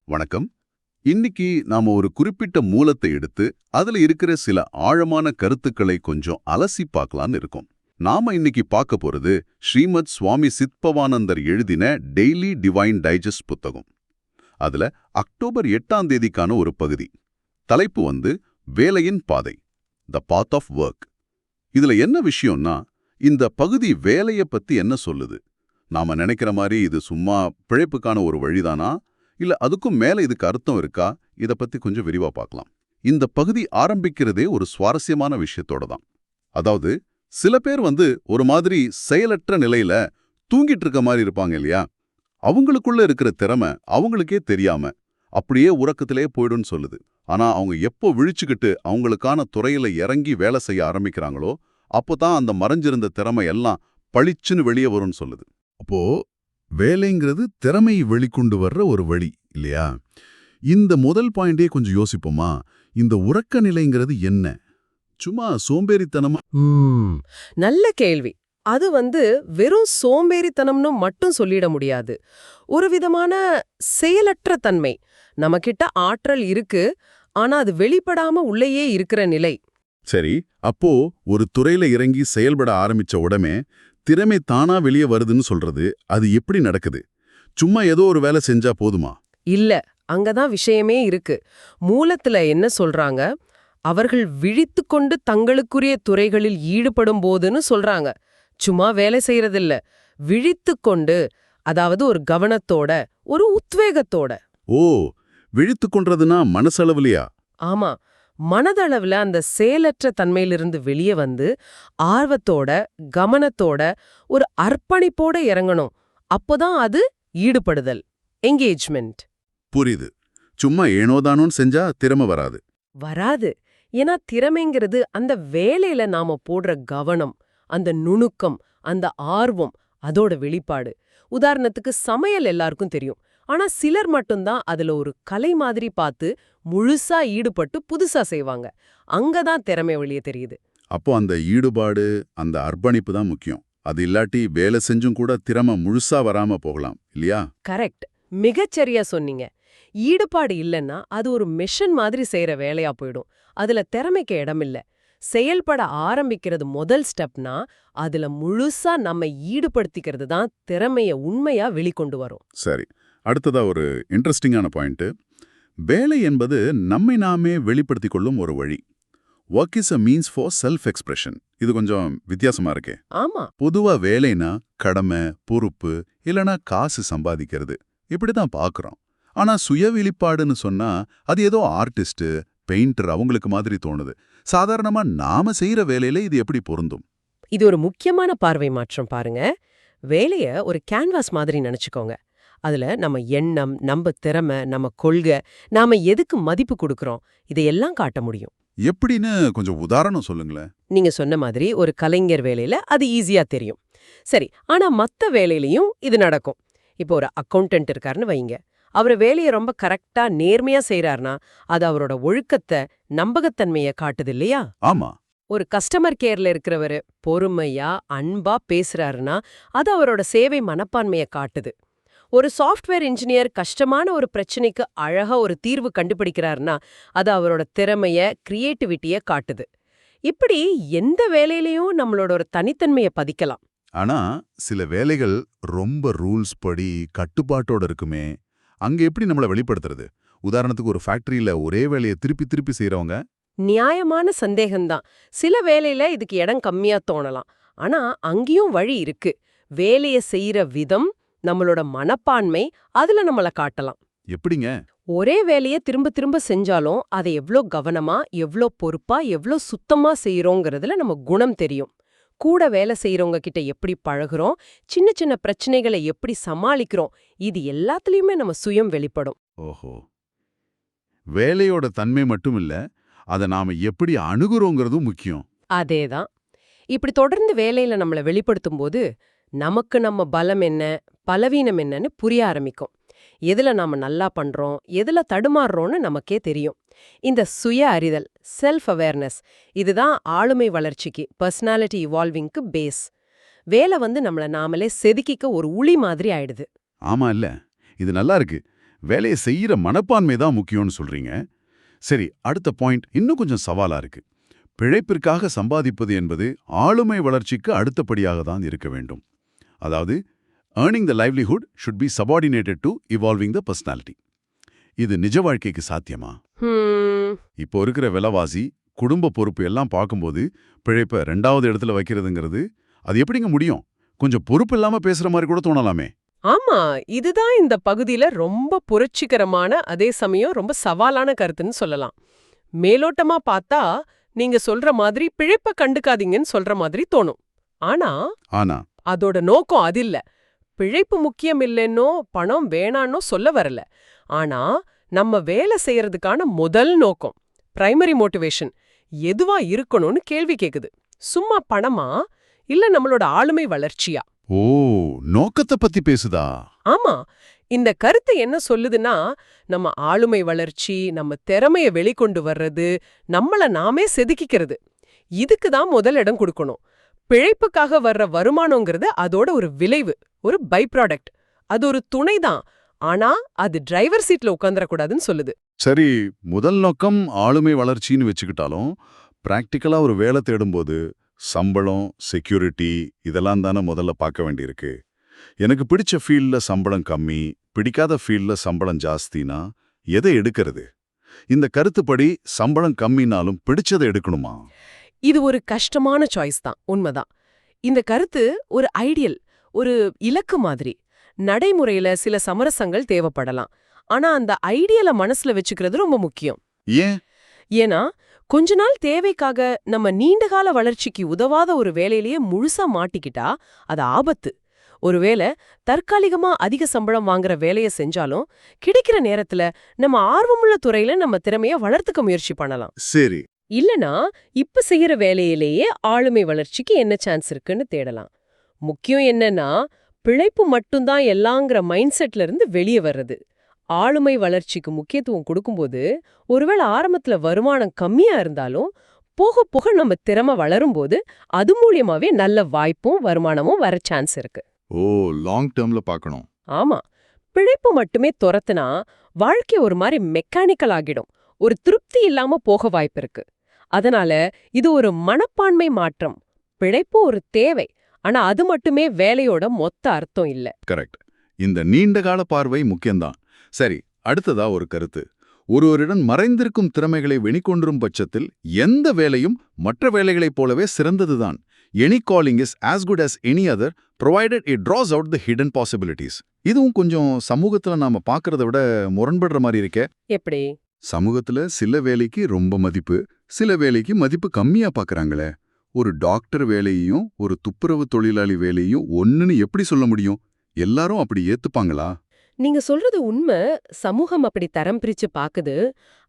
வணக்கம். இன்னைக்கு நாம ஒரு குறிப்பிட்ட மூலத்தை எடுத்து அதுல இருக்கிற சில ஆழமான கருத்துக்களை கொஞ்சம் அலசி பார்க்கலான்னு இருக்கோம். நாம இன்னைக்கு பார்க்க போறது ஸ்ரீமத் சுவாமி சித்பவானந்தர் எழுதின டெய்லி டிவைன் டைஜஸ்ட் புத்தகம். அதுல அக்டோபர் 8ஆம் தேதிக்கான ஒரு பகுதி. தலைப்பு வேலையின் பாதை, த பாத் ஆஃப் ஒர்க். இதுல என்ன விஷயம்னா, இந்த பகுதி வேலைய பத்தி என்ன சொல்லுது? நாம நினைக்கிற மாதிரி இது சும்மா பிழைப்புக்கான ஒரு வழிதானா, இல்ல அதுக்கும் மேல இதுக்கு அர்த்தம் இருக்கா? இத பத்தி கொஞ்சம் விரிவா பார்க்கலாம். இந்த பகுதி ஆரம்பிக்கிறதே ஒரு சுவாரஸ்யமான விஷயத்தோட தான். அதாவது சில பேர் ஒரு மாதிரி செயலற்ற நிலையில தூங்கிட்டு இருக்க மாதிரி இருப்பாங்க இல்லையா? அவங்களுக்குள்ள இருக்கிற திறமை அவங்களுக்கே தெரியாம அப்படியே உறக்கத்திலே போயிடும்னு சொல்லுது. ஆனா அவங்க எப்போ விழிச்சுக்கிட்டு அவங்களுக்கான துறையில இறங்கி வேலை செய்ய ஆரம்பிக்கிறாங்களோ அப்போதான் அந்த மறைஞ்சிருந்த திறமை எல்லாம் பளிச்சுன்னு வெளியே வரும்னு சொல்லுது. அப்போ வேலைங்கிறது திறமை வெளிக்கொண்டு வர்ற ஒரு வழி இல்லையா? இந்த முதல் பாயிண்டே கொஞ்சம் யோசிப்போமா? இந்த உறக்க நிலைங்கிறது என்ன? சும்மா சோம்பேறித்தனமா? நல்ல கேள்வி. அது வெறும் சோம்பேறித்தனம்னு மட்டும் சொல்லிட முடியாது. ஒரு விதமான செயலற்ற தன்மை. நமக்கிட்ட ஆற்றல் இருக்கு, ஆனா அது வெளிப்படாம உள்ளேயே இருக்கிற நிலை. சரி, அப்போ ஒரு துறையில இறங்கி செயல்பட ஆரம்பிச்ச உடனே திறமை தானா வெளியே வருதுன்னு சொல்றது அது எப்படி நடக்குது? சும்மா ஏதோ ஒரு வேலை செஞ்சா போதுமா? இல்ல, அங்கதான் விஷயமே இருக்கு. மூலத்துல என்ன சொல்றாங்க? அவர்கள் விழித்துக்கொண்டு தங்களுக்குரிய துறைகளில் ஈடுபடும் போதுன்னு சொல்றாங்க. சும்மா வேலை செய்யறதில்ல, விழித்துக்கொண்டு, அதாவது ஒரு கவனத்தோட, ஒரு உத்வேகத்தோட. ஓ, விழித்துக் கொண்டதுன்னா மனசளவுலையா? ஆமா, மனதளவுல அந்த செயலற்ற தன்மையிலிருந்து வெளியே ஆர்வத்தோட, கவனத்தோட, ஒரு அர்ப்பணிப்போட இறங்கணும். அப்போதான் அது ஈடுபடுதல், என்கேஜ்மெண்ட். புரியுது. சும்மா ஏனோதானோன்னு செஞ்சா திறமை வராது. வராது. ஏன்னா திறமைங்கிறது அந்த வேலையில நாம போடுற கவனம், அந்த நுணுக்கம், அந்த ஆர்வம், அதோட வெளிப்பாடு. உதாரணத்துக்கு சமையல் எல்லாருக்கும் தெரியும். ஆனா சிலர் மட்டும்தான் அதுல ஒரு கலை மாதிரி பார்த்து முழுசா ஈடுபட்டு புதுசா செய்வாங்க. அங்கதான் திறமை வெளியே தெரியுது. அப்போ அந்த ஈடுபாடு, அந்த அர்ப்பணிப்பு தான் முக்கியம். அது இல்லாட்டி வேலை செஞ்சும் கூட திறமை முழுசா வராம போகலாம் இல்லையா? கரெக்ட். மிகச்சரியா சொன்னீங்க. ஈடுபாடு இல்லைன்னா அது ஒரு மெஷின் மாதிரி செய்யற வேலையா போயிடும். அதுல திறமைக்கு இடமில்ல. செயல்பட ஆரம்பிக்கிறது முதல் ஸ்டெப்னா அதுல முழுசா நம்ம ஈடுபடுத்திக்கிறது தான் திறமைய உண்மையா வெளிக்கொண்டு வரும். சரி, அடுத்ததா ஒரு இன்ட்ரெஸ்டிங்கான பாயிண்ட். வேலை என்பது நம்மை நாமே வெளிப்படுத்திக் கொள்ளும் ஒரு வழி. Work is a means for self expression. இது கொஞ்சம் வித்தியாசமா இருக்கே. ஆமா, பொதுவா வேலைனா கடமை, பொறுப்பு, இல்லனா காசு சம்பாதிக்கிறது இப்படிதான் பார்க்கறோம். ஆனா சுய வெளிப்பாடுன்னு சொன்னா அது ஏதோ ஆர்டிஸ்ட், பெயிண்டர் அவங்களுக்கு மாதிரி தோணுது. சாதாரணமா நாம செய்யற வேலையில இது எப்படி பொருந்தும்? இது ஒரு முக்கியமான பார்வை மாற்றம் பாருங்க. வேலைய ஒரு கேன்வாஸ் மாதிரி நினைச்சுக்கோங்க. அதுல நம்ம எண்ணம், நம்ம திறமை, நம்ம கொள்கை, நாம எதுக்கு மதிப்பு கொடுக்கறோம், இதையெல்லாம் காட்ட முடியும். எப்படின்னு கொஞ்சம் உதாரணம் சொல்லுங்களேன். நீங்க சொன்ன மாதிரி ஒரு கலைஞர் வேலையில அது ஈஸியா தெரியும். சரி, ஆனா மத்த வேலையிலயும் இது நடக்கும். இப்போ ஒரு அக்கவுண்டன்ட் இருக்காருன்னு வைங்க. அவர் வேலையை ரொம்ப கரெக்டா நேர்மையா செய்யறாருனா அது அவரோட ஒழுக்கத்தை, நம்பகத்தன்மையை காட்டுது இல்லையா? ஆமா. ஒரு கஸ்டமர் கேர்ல இருக்கிறவரு பொறுமையா, அன்பா பேசுறாருனா அது அவரோட சேவை மனப்பான்மையை காட்டுது. ஒரு சாஃப்ட்வேர் இன்ஜினியர் கஷ்டமான ஒரு பிரச்சனைக்கு அழகா ஒரு தீர்வு கண்டுபிடிக்கிறாருனா அது அவரோட திறமைய, கிரியேட்டிவிட்டிய காட்டுது. இப்படி எந்த வேலையிலயும் நம்மளோட ஒரு தனித்தன்மையை பதிக்கலாம். ஆனா சில வேலைகள் ரொம்ப ரூல்ஸ் படி கட்டுப்பாட்டோட இருக்குமே, அங்க எப்படி நம்மள வெளிப்படுத்துறது? உதாரணத்துக்கு ஒரு ஃபேக்டரியில ஒரே வேலையை திருப்பி திருப்பி செய்யறவங்க. நியாயமான சந்தேகம்தான். சில வேலையில இதுக்கு இடம் கம்மியா தோணலாம். ஆனா அங்கேயும் வழி இருக்கு. வேலைய செய்யற விதம், நம்மளோட மனப்பான்மை, அதுல நம்மள காட்டலாம். எப்படிங்க? ஒரே வேலைய திரும்ப திரும்ப செஞ்சாலும் அதை எவ்ளோ கவனமா, எவ்ளோ பொறுப்பா, எவ்ளோ சுத்தமா செய்யறோங்கிறதுல நம்ம குணம் தெரியும். கூட வேலை செய்யறவங்க கிட்ட எப்படி பழகுறோம், சின்ன சின்ன பிரச்சனைகளை எப்படி சமாளிக்கிறோம், இது எல்லாத்துலயுமே நம்ம சுயம் வெளிப்படும். ஓஹோ, வேலையோட தன்மை மட்டும் இல்ல, அதை நாம எப்படி அணுகுறோங்கிறதும் முக்கியம். அதேதான். இப்படி தொடர்ந்து வேலையில நம்மள வெளிப்படுத்தும் போது நமக்கு நம்ம பலம் என்ன, பலவீனம் என்னன்னு புரிய ஆரம்பிக்கும். எதுல நாம நல்லா பண்றோம், எதுல தடுமாறுறோம்னு நமக்கே தெரியும். இந்த சுய அறிதல், செல்ஃப் அவேர்னஸ், இதுதான் ஆளுமை வளர்ச்சிக்கு, பர்சனாலிட்டி இவால்விங்க்கு பேஸ். வேலை நம்மள நாமளே செதுக்கிக்க ஒரு உளி மாதிரி ஆயிடுது. ஆமா இல்ல, இது நல்லா இருக்கு. வேலையை செய்யற மனப்பான்மை தான் முக்கியம்னு சொல்றீங்க. சரி, அடுத்த பாயிண்ட் இன்னும் கொஞ்சம் சவாலா இருக்கு. பிழைப்பிற்காக சம்பாதிப்பது என்பது ஆளுமை வளர்ச்சிக்கு அடுத்தபடியாக தான் இருக்க வேண்டும். அதாவது earning the livelihood should be subordinated to evolving the personality. இது நிஜ வாழ்க்கைக்கு சாத்தியமா? இப்போ இருக்கிற விலைவாசி, குடும்ப பொறுப்பு எல்லாம் பார்க்கும்போது பிழைப்ப 2வது இடத்துல வைக்கிறதுங்கிறது அது எப்படிங்க முடியும்? கொஞ்சம் பொறுப்பு இல்லாம பேசுற மாதிரி கூட தோணலாமே. ஆமா, இதுதான் இந்த பகுதியில ரொம்ப புரட்சிகரமான அதே சமயம் ரொம்ப சவாலான கருத்துன்னு சொல்லலாம். மேலோட்டமா பார்த்தா நீங்க சொல்ற மாதிரி பிழைப்ப கண்டுக்காதீங்கன்னு சொல்ற மாதிரி தோணும். ஆனா அதோட நோக்கம் அதில்ல. பிழைப்பு முக்கியம் இல்லைன்னோ பணம் வேணான்னோ சொல்ல வரல. ஆனா நம்ம வேலை செய்யறதுக்கான முதல் நோக்கம், பிரைமரி மோட்டிவேஷன் எதுவா இருக்கணும்னு கேள்வி கேக்குது. சும்மா பணமா இல்ல நம்மளோட ஆளுமை வளர்ச்சியா? ஓ, நோக்கத்தை பத்தி பேசுதா? ஆமா, இந்த கருத்து என்ன சொல்லுதுன்னா, நம்ம ஆளுமை வளர்ச்சி, நம்ம திறமைய வெளிக்கொண்டு வர்றது, நம்மள நாமே செதுக்கிக்கிறது, இதுக்கு தான் முதல் இடம் கொடுக்கணும். பிழைப்புக்காக வர்ற வருமானங்கிறது அதோட ஒரு விளைவு, ஒரு பை ப்ராடக்ட். அது ஒரு துணை தான். ஆனா அது டிரைவர் சீட்ல உட்கார்ந்துடக்கூடாதுன்னு சொல்லுது. சரி, முதல் நோக்கம் ஆளுமை வளர்ச்சின்னு வச்சுக்கிட்டாலும் பிராக்டிக்கலா ஒரு வேலை தேடும்போது சம்பளம், செக்யூரிட்டி இதெல்லாம் தானே முதல்ல பார்க்க வேண்டியிருக்கு. எனக்கு பிடிச்ச ஃபீல்ட்ல சம்பளம் கம்மி, பிடிக்காத ஃபீல்ட்ல சம்பளம் ஜாஸ்தினா எதை எடுக்கிறது? இந்த கருத்துப்படி சம்பளம் கம்மினாலும் பிடிச்சதை எடுக்கணுமா? இது ஒரு கஷ்டமான சாய்ஸ் தான், உண்மைதான். இந்த கருத்து ஒரு ஐடியல், ஒரு இலக்கு மாதிரி. நடைமுறையில சில சமரசங்கள் தேவைப்படலாம். ஆனா அந்த ஐடியலை மனசுல வச்சுக்கிறது ரொம்ப முக்கியம். ஏன்னா கொஞ்ச நாள் தேவைக்காக நம்ம நீண்டகால வளர்ச்சிக்கு உதவாத ஒரு வேலையிலேயே முழுசா மாட்டிக்கிட்டா அது ஆபத்து. ஒருவேளை தற்காலிகமா அதிக சம்பளம் வாங்குற வேலையை செஞ்சாலும் கிடைக்கிற நேரத்துல நம்ம ஆர்வமுள்ள துறையில நம்ம திறமைய வளர்த்துக்க முயற்சி பண்ணலாம். சரி, இல்லனா இப்ப செய்யற வேலையிலேயே ஆளுமை வளர்ச்சிக்கு என்ன சான்ஸ் இருக்குன்னு தேடலாம். முக்கியம் என்னன்னா, பிழைப்பு மட்டும்தான் எல்லாங்கிற மைண்ட் செட்ல இருந்து வெளியே வர்றது. ஆளுமை வளர்ச்சிக்கு முக்கியத்துவம் கொடுக்கும்போது ஒருவேளை ஆரம்பத்துல வருமானம் கம்மியா இருந்தாலும் போக போக நம்ம திறமை வளரும்போது அது மூலியமாவே நல்ல வாய்ப்பும் வருமானமும் வர சான்ஸ் இருக்கு. ஓ, லாங் டேர்ம்ல பார்க்கணும். ஆமா, பிழைப்பு மட்டுமே துரத்துனா வாழ்க்கை ஒரு மாதிரி மெக்கானிக்கல் ஆகிடும், ஒரு திருப்தி இல்லாம போக வாய்ப்பு இருக்கு. அதனால இது ஒரு மனப்பான்மை மாற்றம். பிழைப்பு ஒரு தேவை, ஆனா அது மட்டுமே வேலையோட மொத்த அர்த்தம் இல்ல. கரெக்ட். இந்த நீண்டகால பார்வை முக்கியம்தான். சரி, அடுத்ததா ஒரு கருத்து. ஒருவரிடம் மறைந்திருக்கும் திறமைகளை வெளிக்கொண்டும் பட்சத்தில் எந்த வேலையும் மற்ற வேலைகளைப் போலவே சிறந்ததுதான். Any calling is as good as any other, provided it draws out the hidden possibilities. இதுவும் கொஞ்சம் சமூகத்துல நாம பார்க்கறத விட முரண்படுற மாதிரி இருக்கே. எப்படி? சமூகத்துல சில வேலைக்கு ரொம்ப மதிப்பு, சில வேலைக்கு மதிப்பு கம்மியா பார்க்கறாங்களே. ஒரு டாக்டர் வேலையையும் ஒரு துப்புரவு தொழிலாளி வேலையையும் ஒண்ணுன்னு எப்படி சொல்ல முடியும்? எல்லாரும் அப்படி ஏத்துப்பாங்களா? நீங்க சொல்றது உண்மை. சமூகம் அப்படி தரம் பிரிச்சு பாக்குது.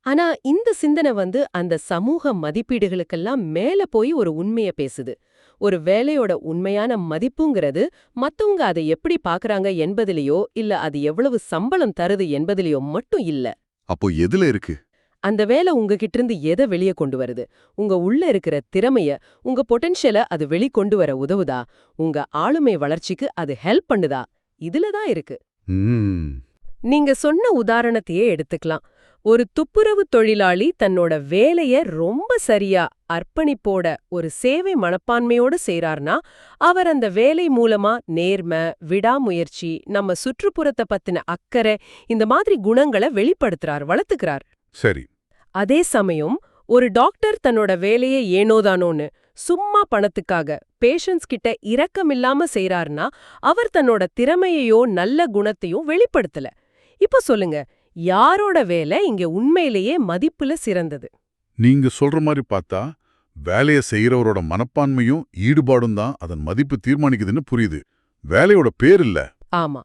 ஆனா இந்த சிந்தனை அந்த சமூக மதிப்பீடுகளுக்கெல்லாம் மேல போய் ஒரு உண்மைய பேசுது. ஒரு வேலையோட உண்மையான மதிப்புங்கிறது மத்தவங்க அதை எப்படி பாக்குறாங்க என்பதிலேயோ இல்ல அது எவ்வளவு சம்பளம் தருது என்பதிலேயோ மட்டும் இல்ல. அப்போ எதுல இருக்கு? அந்த வேலை உங்ககிட்ட இருந்து எதை வெளியே கொண்டு வருது? உங்க உள்ள இருக்கிற திறமைய, உங்க பொட்டன்ஷியலை அது வெளிக்கொண்டு வர உதவுதா? உங்க ஆளுமை வளர்ச்சிக்கு அது ஹெல்ப் பண்ணுதா? இதுலதான் இருக்கு. நீங்க சொன்ன உதாரணத்தையே எடுத்துக்கலாம். ஒரு துப்புரவு தொழிலாளி தன்னோட வேலைய ரொம்ப சரியா அர்ப்பணிப்போட ஒரு சேவை மனப்பான்மையோடு செய்றார்னா அவர் அந்த வேலை மூலமா நேர்மை, விடாமுயற்சி, நம்ம சுற்றுப்புறத்தை பத்தின அக்கறை இந்த மாதிரி குணங்களை வெளிப்படுத்துறார், வளர்த்துக்கிறார். சரி. அதே சமயம் ஒரு டாக்டர் தன்னோட வேலையை ஏனோதானோன்னு சும்மா பணத்துக்காக பேஷண்ட்ஸ் கிட்ட இரக்கமில்லாம செய்றாருன்னா அவர் தன்னோட திறமையையோ நல்ல குணத்தையும் வெளிப்படுத்தல. இப்ப சொல்லுங்க, யாரோட வேலை இங்க உண்மையிலேயே மதிப்புல சிறந்தது? நீங்க சொல்ற மாதிரி பார்த்தா வேலையை செய்யறவரோட மனப்பான்மையும் ஈடுபாடும் தான் அதன் மதிப்பு தீர்மானிக்குதுன்னு புரியுது. வேலையோட பேர் இல்ல. ஆமா,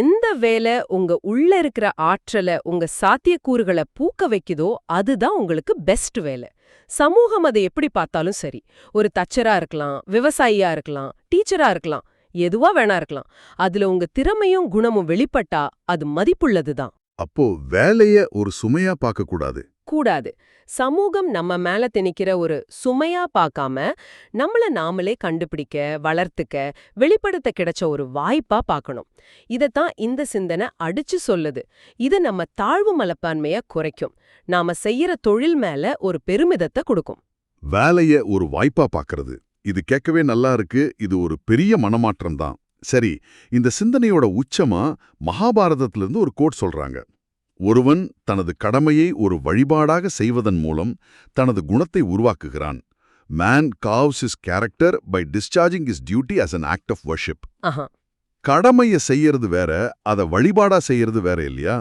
எந்த வேலை உங்க உள்ள இருக்கிற ஆற்றலை, உங்க சாத்தியக்கூறுகளை பூக்க வைக்குதோ அதுதான் உங்களுக்கு பெஸ்ட் வேலை. சமூகம் அதை எப்படி பார்த்தாலும் சரி, ஒரு தச்சரா இருக்கலாம், விவசாயியா இருக்கலாம், டீச்சரா இருக்கலாம், எதுவா வேணா இருக்கலாம், அதுல உங்க திறமையும் குணமும் வெளிப்பட்டா அது மதிப்புள்ளதுதான். அப்போ வேலைய ஒரு சுமையா பார்க்க கூடாது, கூடாது. சமூகம் நம்ம மேல திணிக்கிற ஒரு சுமையா பார்க்காம நம்மள நாமளே கண்டுபிடிக்க, வளர்த்துக்க, வெளிப்படுத்த கிடைச்ச ஒரு வாய்ப்பா பார்க்கணும். இதத்தான் இந்த சிந்தனை அடிச்சு சொல்லுது. இது நம்ம தாழ்வு மனப்பான்மைய குறைக்கும். நாம செய்யற தொழில் மேல ஒரு பெருமிதத்தை கொடுக்கும். வேலைய ஒரு வாய்ப்பா பார்க்கறது, இது கேட்கவே நல்லா இருக்கு. இது ஒரு பெரிய மனமாற்றம் தான். சரி, இந்த சிந்தனையோட உச்சமா மகாபாரதத்திலிருந்து ஒரு கோட் சொல்றாங்க. ஒருவன் தனது கடமையை ஒரு வழிபாடாக செய்வதன் மூலம் தனது குணத்தை உருவாக்குகிறான். Man carves his character by discharging his duty as an act of worship. ஆஹா, கடமைய செய்யறது வேற, அத வழிபாடா செய்யறது வேற இல்லையா?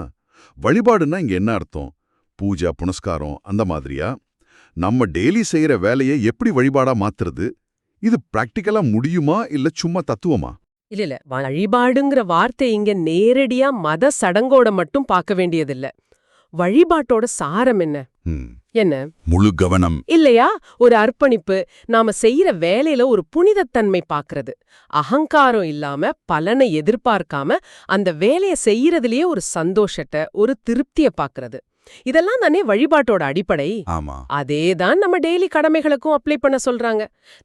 வழிபாடுன்னா இங்க என்ன அர்த்தம்? பூஜை, புனஸ்காரம் அந்த மாதிரியா? நம்ம டெய்லி செய்யற வேலையை எப்படி வழிபாடா மாத்துறது? இது பிராக்டிக்கலா முடியுமா இல்ல சும்மா தத்துவமா? இல்ல வழிபாடுங்கிற வார்த்தை இங்க நேரடியா மத சடங்கோட மட்டும் பார்க்க வேண்டியதில்ல. வழிபாட்டோட சாரம் என்ன? என்ன முழு கவனம் இல்லையா? ஒரு அர்ப்பணிப்பு. நாம செய்யற வேலையில ஒரு புனிதத்தன்மை பாக்குறது. அகங்காரம் இல்லாம, பலனை எதிர்பார்க்காம அந்த வேலைய செய்யறதுலயே ஒரு சந்தோஷத்தை, ஒரு திருப்திய பாக்குறது. இதெல்லாம் தானே வழிபாட்டோட அடிப்படை. ஆமா, அதேதான் நம்ம டெய்லி கடமைகளுக்கும் அப்ளை பண்ண சொல்றாங்க.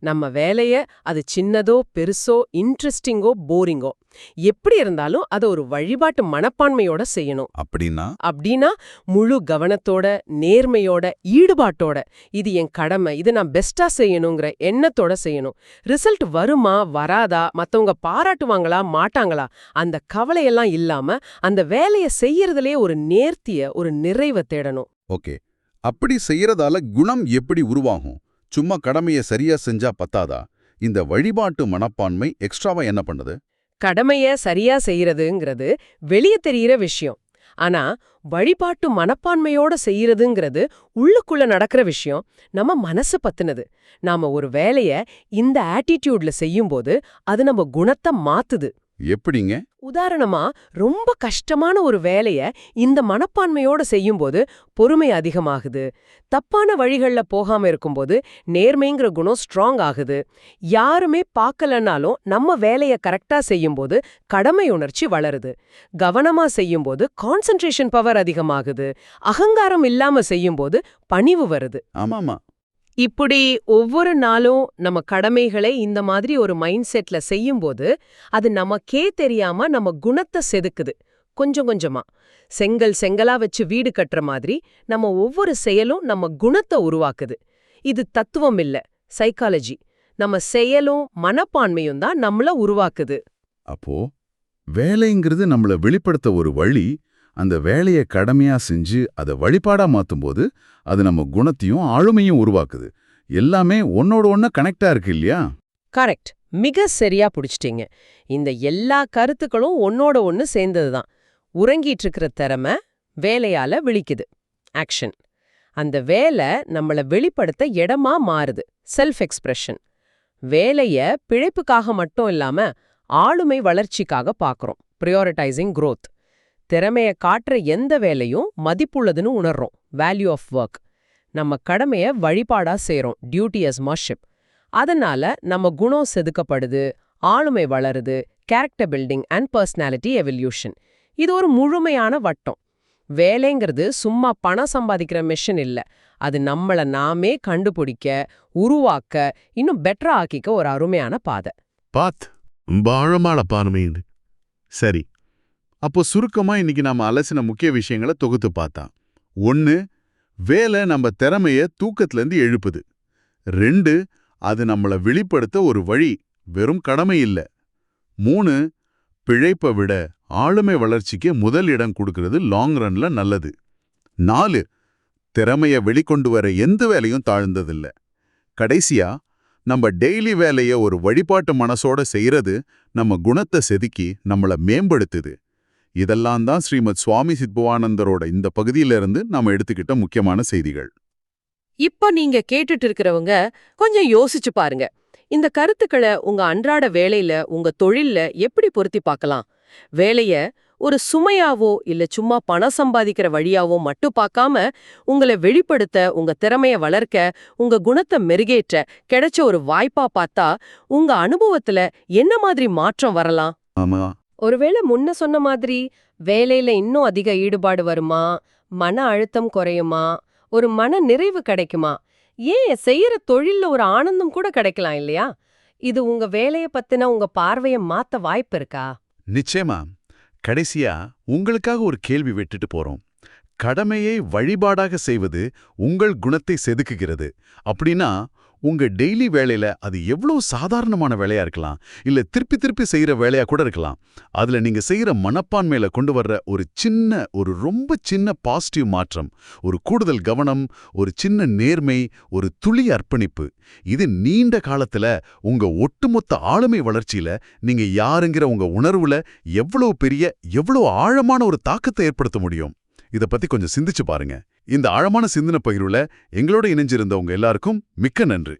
நம்ம வேலைய அது சின்னதோ பெருசோ இன்ட்ரெஸ்டிங்கோ போரிங்கோ எப்படி இருந்தாலும் அதை ஒரு வழிபாட்டு மனப்பான்மையோட செய்யணும். அப்படின்னா முழு கவனத்தோட, நேர்மையோட, ஈடுபாட்டோட, இது என் கடமை, இது நான் பெஸ்டா செய்யணுங்கிற எண்ணத்தோட செய்யணும். ரிசல்ட் வருமா வராதா, மத்தவங்க பாராட்டுவாங்களா மாட்டாங்களா, அந்த கவலையெல்லாம் இல்லாம அந்த வேலையை செய்யறதுலயே ஒரு நேர்த்திய, ஒரு நிறைவை தேடணும். ஓகே. அப்படி செய்யறதால குணம் எப்படி உருவாகும்? சும்மா கடமையை சரியா செஞ்சா பத்தாதா? இந்த வழிபாட்டு மனப்பான்மை எக்ஸ்ட்ராவா என்ன பண்ணுது? கடமைய சரியா செய்யறதுங்கிறது வெளியே தெரியிற விஷயம். ஆனா வழிபாட்டு மனப்பான்மையோட செய்யறதுங்கிறது உள்ளுக்குள்ள நடக்கிற விஷயம். நம்ம மனசு பத்தினது. நாம ஒரு வேலைய இந்த ஆட்டிடியூட்ல செய்யும்போது அது நம்ம குணத்தை மாத்துது. எப்படிங்க? உதாரணமா, ரொம்ப கஷ்டமான ஒரு வேலைய இந்த மனப்பான்மையோட செய்யும்போது பொறுமை அதிகமாகுது. தப்பான வழிகள்ல போகாம இருக்கும்போது நேர்மைங்கிற குணம் ஸ்ட்ராங் ஆகுது. யாருமே பார்க்கலனாலும் நம்ம வேலைய கரெக்டா செய்யும்போது கடமை உணர்ச்சி வளருது. கவனமா செய்யும்போது கான்சென்ட்ரேஷன் பவர் அதிகமாகுது. அகங்காரம் இல்லாம செய்யும்போது பணிவு வருது. ஆமாமா. இப்படி ஒவ்வொரு நாளும் நம்ம கடமைகளை இந்த மாதிரி ஒரு மைண்ட் செட்ல செய்யும்போது அது நமக்கே தெரியாம நம்ம குணத்தை செதுக்குது. கொஞ்சம் கொஞ்சமா செங்கலா வச்சு வீடு கட்டுற மாதிரி நம்ம ஒவ்வொரு செயலும் நம்ம குணத்தை உருவாக்குது. இது தத்துவம் இல்ல, சைக்காலஜி. நம்ம செயலும் மனப்பான்மையும் தான் நம்மள உருவாக்குது. அப்போ வேலைங்கிறது நம்மள வெளிப்படுத்த ஒரு வழி. அந்த வேலையை கடமையா செஞ்சு அதை வழிபாடா மாத்தும்போது அது நம்ம குணத்தையும் ஆளுமையும் உருவாக்குது. எல்லாமே ஒன்னோட ஒண்ணு கனெக்டா இருக்கு இல்லையா? கரெக்ட். மிக சரியா புடிச்சிட்டீங்க. இந்த எல்லா கருத்துக்களும் ஒன்னோட ஒன்னு சேர்ந்ததுதான். உறங்கிட்டு இருக்கிற திறமை வேலையால விழிக்குது, ஆக்ஷன். அந்த வேலை நம்மள வெளிப்படுத்த இடமா மாறுது, செல்ஃப் எக்ஸ்பிரஷன். வேலைய பிழைப்புக்காக மட்டும் இல்லாம ஆளுமை வளர்ச்சிக்காக பார்க்கறோம், ப்ரியாரிட்டைசிங் growth. திறமைய காட்டுற எந்த வேலையும் மதிப்புள்ளதுன்னு உணர்றோம், வேல்யூ ஆஃப் ஒர்க். நம்ம கடமைய வழிபாடா செய்றோம், டியூட்டி அஸ் worship. அதனால நம்ம குணம் செதுக்கப்படுது, ஆளுமை வளருது, character building and personality evolution. இது ஒரு முழுமையான வட்டம். வேலைங்கிறது சும்மா பணம் சம்பாதிக்கிற மெஷின் இல்ல. அது நம்மள நாமே கண்டுபிடிக்க, உருவாக்க, இன்னும் பெட்டரா ஆக்கிக்க ஒரு அருமையான பாதை. ஆழமான பார்வையுண்டு. சரி, அப்போ சுருக்கமா இன்னைக்கு நாம அலசின முக்கிய விஷயங்களை தொகுத்து பார்த்தா. 1, வேலை நம்ம திறமைய தூக்கத்திலேருந்து எழுப்புது. 2, அது நம்மள வெளிப்படுத்த ஒரு வழி, வெறும் கடமை இல்ல. 3, பிழைப்பை விட ஆளுமை வளர்ச்சிக்கு முதல் இடம் கொடுக்கிறது லாங் ரன்ல நல்லது. 4, திறமைய வெளிக்கொண்டு வர எந்த வேலையும் தாழ்ந்ததில்ல. கடைசியா, நம்ம டெய்லி வேலைய ஒரு வழிபாட்டு மனசோட செய்யறது நம்ம குணத்தை செதுக்கி நம்மள மேம்படுத்துது. இதெல்லாம் தான் ஸ்ரீமத் சுவாமி சித்பவானந்தரோட இந்த பகுதியிலிருந்து நாம எடுத்துக்கிட்ட முக்கியமான செய்திகள். இப்ப நீங்க கேட்டுட்டு இருக்கிறவங்க கொஞ்சம் யோசிச்சு பாருங்க. இந்த கருத்துக்களை உங்க அன்றாட வேலையில, உங்க தொழில்ல எப்படி பொருத்தி பார்க்கலாம்? வேலைய ஒரு சுமையாவோ இல்ல சும்மா பணம் சம்பாதிக்கிற வழியாவோ மட்டும் பார்க்காம, உங்களை வெளிப்படுத்த, உங்க திறமைய வளர்க்க, உங்க குணத்தை மெருகேற்ற கிடைச்ச ஒரு வாய்ப்பா பார்த்தா உங்க அனுபவத்துல என்ன மாதிரி மாற்றம் வரலாம்? ஆமா, ஒருவேளை முன்ன சொன்ன மாதிரி வேலையில இன்னும் அதிக ஈடுபாடு வருமா, மன அழுத்தம் குறையுமா, ஒரு மன நிறைவு கிடைக்குமா? ஏன் செய்யற தொழில்ல ஒரு ஆனந்தம் கூட கிடைக்கலாம் இல்லையா? இது உங்க வேலைய பத்தின உங்க பார்வைய மாத்த வாய்ப்பு இருக்கா? நிச்சயமா. கடைசியா உங்களுக்காக ஒரு கேள்வி விட்டுட்டு போறோம். கடமையை வழிபாடாக செய்வது உங்கள் குணத்தை செதுக்குகிறது அப்படின்னா, உங்க டெய்லி வேலையில அது எவ்வளவு சாதாரணமான வேலையா இருக்கலாம், இல்ல திருப்பி திருப்பி செய்யற வேலையா கூட இருக்கலாம். அதுல நீங்க செய்யற மனப்பான்மையில கொண்டு வர்ற ஒரு ரொம்ப சின்ன பாசிட்டிவ் மாற்றம், ஒரு கூடுதல் கவனம், ஒரு சின்ன நேர்மை, ஒரு துளி அர்ப்பணிப்பு, இது நீண்ட காலத்துல உங்க ஒட்டுமொத்த ஆளுமை வளர்ச்சியில நீங்க யாருங்கிற உங்க உணர்வுல எவ்வளவு ஆழமான ஒரு தாக்கத்தை ஏற்படுத்த முடியும். இத பத்தி கொஞ்சம் சிந்திச்சு பாருங்க. இந்த ஆழமான சிந்தனை பகிர்வுல எங்களோட இணைஞ்சிருந்தவங்க எல்லாருக்கும் மிக்க நன்றி.